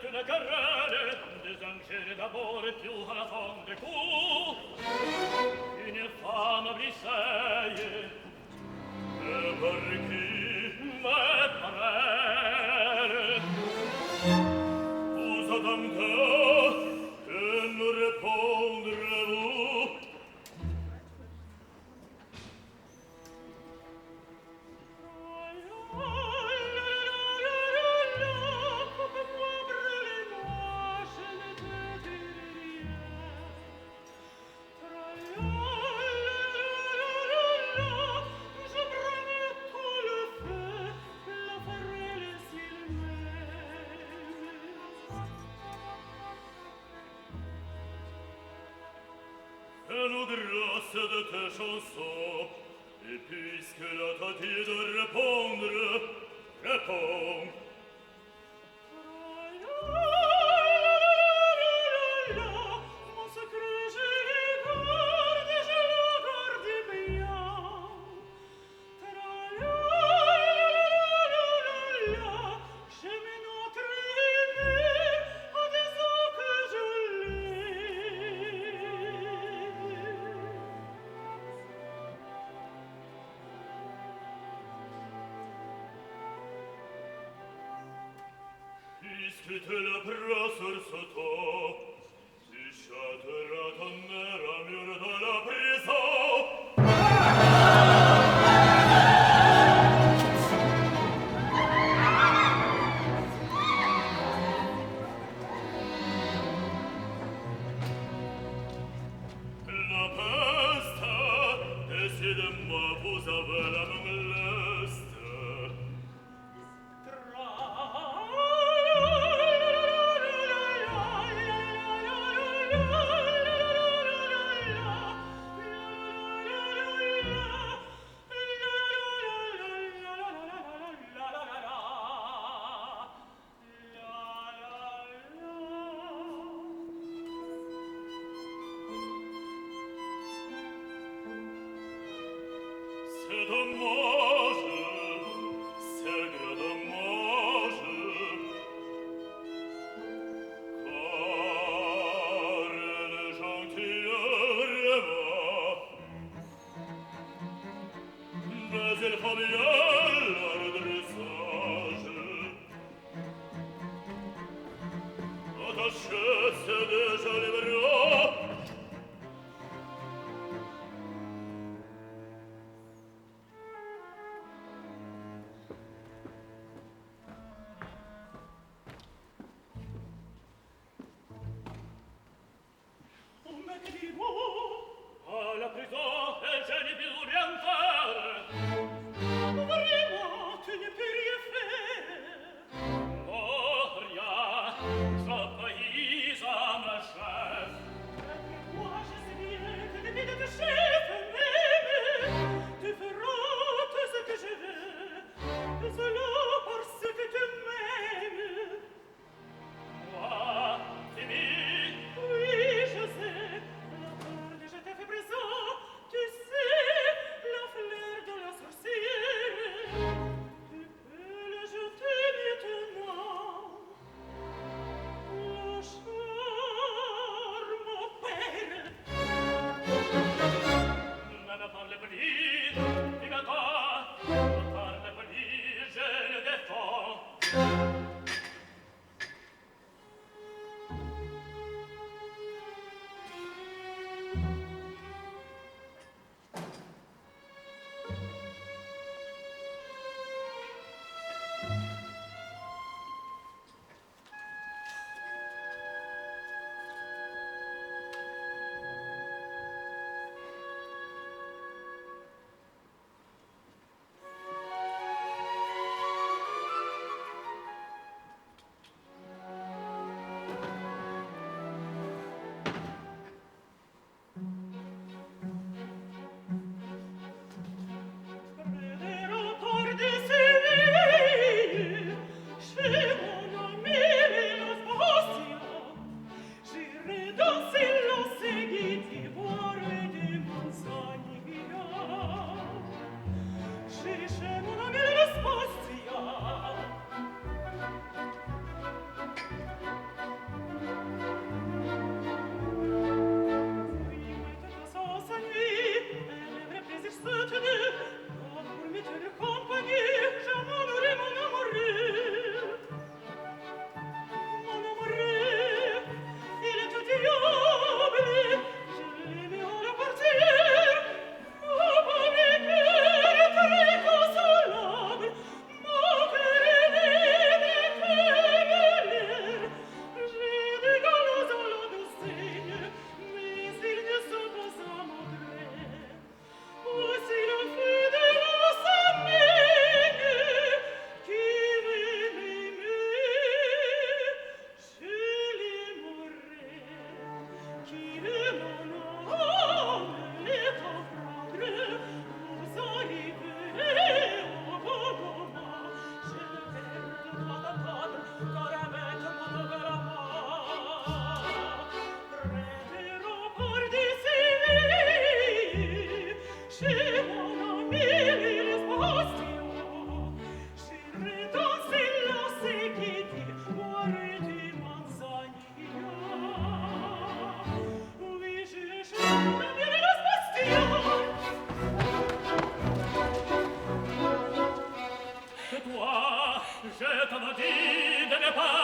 une querelle, des angers d'abord et più alla fond de cou. Une femme oblisseille, et per qui me parere. Vous attendez que nous répondrez-vous? Fais-nous grâce de tes chansons, et puisque la t'a dit de répondre, réponds. Mon secret je le garde, je le garde bien. J'aime notre aimé, à des eaux que je l'aime. Puisque te la bras sursautant, tu châteras ton air à mur dans la prison. La peste, décidez-moi, vous avez la main leste. C'est dommage, c'est grand dommage, car le gentil rêva, mais il faut bien l'adressage. Attachez ces deux jolis bras, à la prison, et je n'ai plus rien faire. Vraiment, tu n'es plus rien faire. Oh, rien, ce pays à ma chair. pas